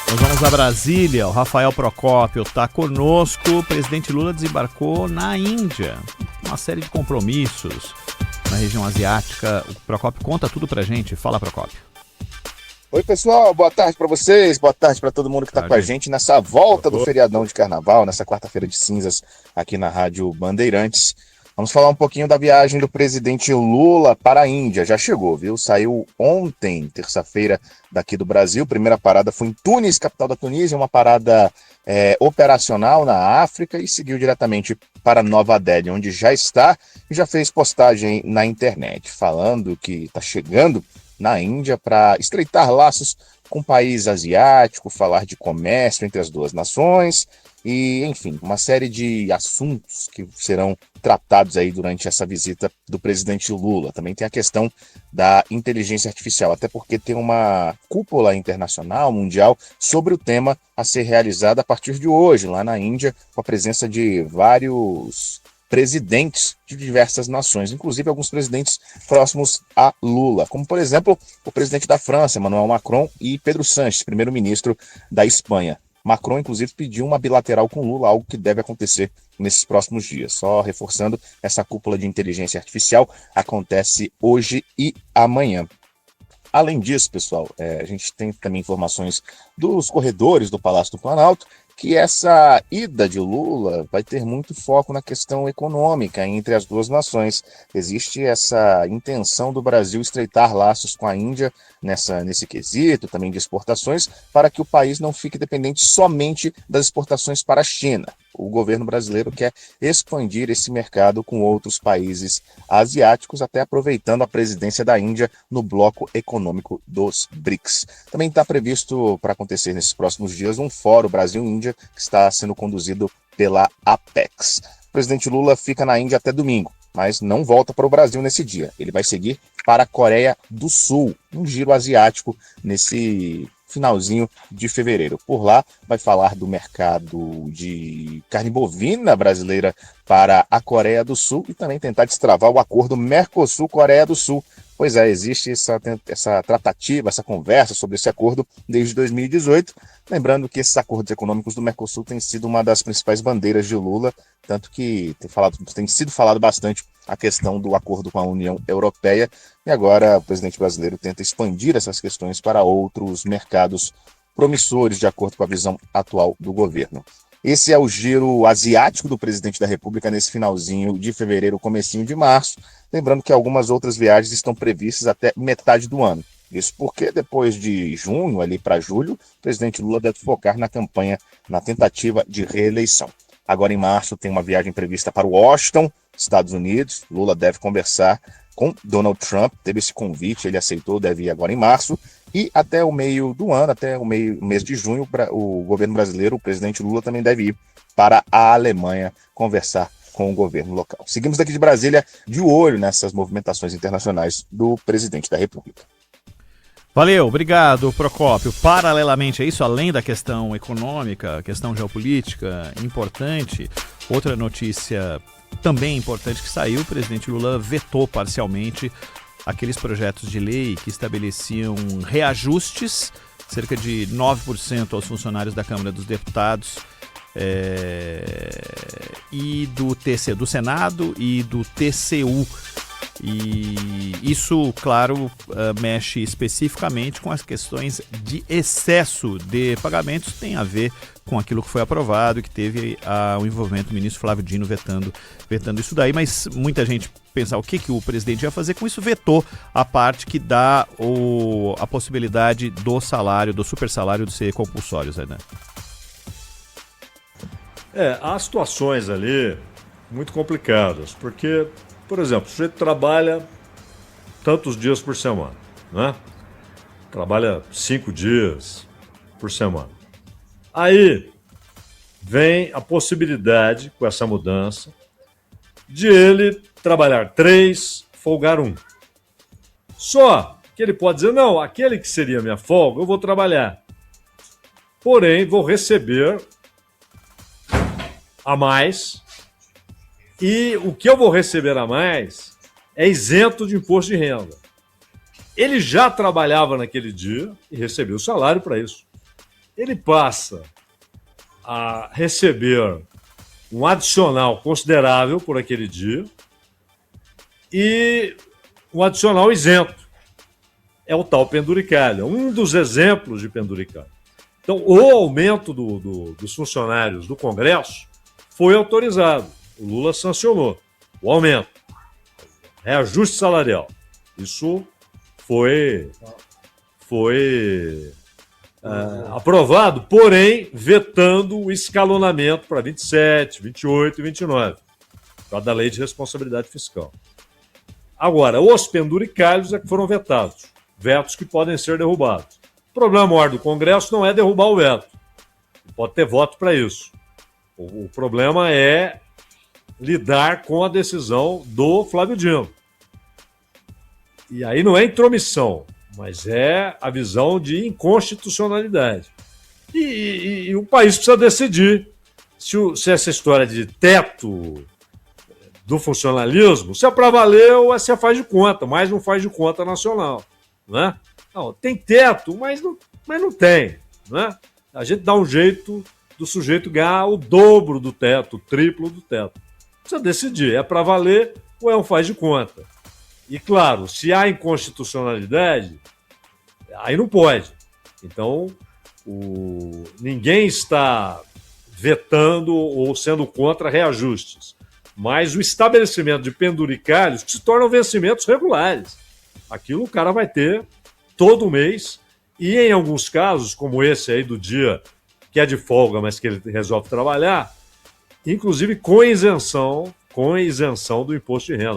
Nós vamos a Brasília, o Rafael Procópio está conosco. O presidente Lula desembarcou na Índia. Uma série de compromissos na região asiática. O Procópio conta tudo pra gente. Fala, Procópio. Oi, pessoal, boa tarde para vocês, boa tarde para todo mundo que está com a gente nessa volta do feriadão de carnaval, nessa quarta-feira de cinzas aqui na Rádio Bandeirantes. Vamos falar um pouquinho da viagem do presidente Lula para a Índia. Já chegou, viu? Saiu ontem, terça-feira, daqui do Brasil. Primeira parada foi em Tunis, capital da Tunísia, uma parada operacional na África, e seguiu diretamente para Nova Delhi, onde já está e já fez postagem na internet, falando que está chegando na Índia para estreitar laços com o país asiático, falar de comércio entre as duas nações e, enfim, uma série de assuntos que serão tratados aí durante essa visita do presidente Lula. Também tem a questão da inteligência artificial, até porque tem uma cúpula internacional, mundial, sobre o tema a ser realizada a partir de hoje, lá na Índia, com a presença de vários presidentes de diversas nações, inclusive alguns presidentes próximos a Lula, como, por exemplo, o presidente da França, Emmanuel Macron, e Pedro Sánchez, primeiro-ministro da Espanha. Macron, inclusive, pediu uma bilateral com Lula, algo que deve acontecer nesses próximos dias. Só reforçando, essa cúpula de inteligência artificial acontece hoje e amanhã. Além disso, pessoal, a gente tem também informações dos corredores do Palácio do Planalto, que essa ida de Lula vai ter muito foco na questão econômica entre as duas nações. Existe essa intenção do Brasil estreitar laços com a Índia nesse quesito, também de exportações, para que o país não fique dependente somente das exportações para a China. O governo brasileiro quer expandir esse mercado com outros países asiáticos, até aproveitando a presidência da Índia no bloco econômico dos BRICS. Também está previsto para acontecer nesses próximos dias um fórum Brasil-Índia, que está sendo conduzido pela Apex. O presidente Lula fica na Índia até domingo, mas não volta para o Brasil nesse dia. Ele vai seguir para a Coreia do Sul, um giro asiático nesse finalzinho de fevereiro. Por lá, vai falar do mercado de carne bovina brasileira para a Coreia do Sul e também tentar destravar o acordo Mercosul-Coreia do Sul. Pois é, existe essa tratativa, essa conversa sobre esse acordo desde 2018. Lembrando que esses acordos econômicos do Mercosul têm sido uma das principais bandeiras de Lula, tanto que tem sido falado bastante a questão do acordo com a União Europeia, e agora o presidente brasileiro tenta expandir essas questões para outros mercados promissores, de acordo com a visão atual do governo. Esse é o giro asiático do presidente da República nesse finalzinho de fevereiro, comecinho de março. Lembrando que algumas outras viagens estão previstas até metade do ano. Isso porque depois de junho, ali para julho, o presidente Lula deve focar na campanha, na tentativa de reeleição. Agora em março tem uma viagem prevista para Washington, Estados Unidos. Lula deve conversar com Donald Trump, teve esse convite, ele aceitou, deve ir agora em março. E até o meio do ano, até o mês de junho, o governo brasileiro, o presidente Lula, também deve ir para a Alemanha conversar com o governo local. Seguimos daqui de Brasília, de olho nessas movimentações internacionais do presidente da República. Valeu, obrigado, Procópio. Paralelamente a isso, além da questão econômica, questão geopolítica importante, outra notícia também importante que saiu, o presidente Lula vetou parcialmente aqueles projetos de lei que estabeleciam reajustes, cerca de 9% aos funcionários da Câmara dos Deputados e do Senado e do TCU. E isso, claro, mexe especificamente com as questões de excesso de pagamentos, tem a ver com aquilo que foi aprovado e que teve o envolvimento do ministro Flávio Dino vetando isso daí, mas muita gente pensa o que o presidente ia fazer com isso, vetou a parte que dá a possibilidade do salário, do super salário de ser compulsório, Zé, né? Há situações ali muito complicadas, porque, por exemplo, o sujeito trabalha tantos dias por semana, né? Trabalha 5 dias por semana. Aí vem a possibilidade, com essa mudança, de ele trabalhar 3, folgar 1. Só que ele pode dizer, não, aquele que seria minha folga, eu vou trabalhar. Porém, vou receber a mais, e o que eu vou receber a mais é isento de imposto de renda. Ele já trabalhava naquele dia e recebeu salário para isso. ele passa a receber um adicional considerável por aquele dia e um adicional isento. É o tal penduricalho, um dos exemplos de penduricalho. Então, o aumento dos funcionários do Congresso foi autorizado. O Lula sancionou o aumento, reajuste salarial. Isso foi aprovado, porém vetando o escalonamento para 27, 28 e 29, por causa da Lei de Responsabilidade Fiscal. Agora, os penduricalhos é que foram vetados, vetos que podem ser derrubados. O problema maior do Congresso não é derrubar o veto, pode ter voto para isso. O problema é lidar com a decisão do Flávio Dino. E aí não é intromissão, mas é a visão de inconstitucionalidade. E o país precisa decidir se essa história de teto do funcionalismo, se é para valer ou se é faz de conta, mas não faz de conta nacional. Né? Não, tem teto, mas não tem. Né? A gente dá um jeito do sujeito ganhar o dobro do teto, o triplo do teto. Precisa decidir, é para valer ou é um faz de conta. E, claro, se há inconstitucionalidade, aí não pode. Então, ninguém está vetando ou sendo contra reajustes. Mas o estabelecimento de penduricalhos que se tornam vencimentos regulares. Aquilo o cara vai ter todo mês e, em alguns casos, como esse aí do dia que é de folga, mas que ele resolve trabalhar, inclusive com isenção do imposto de renda.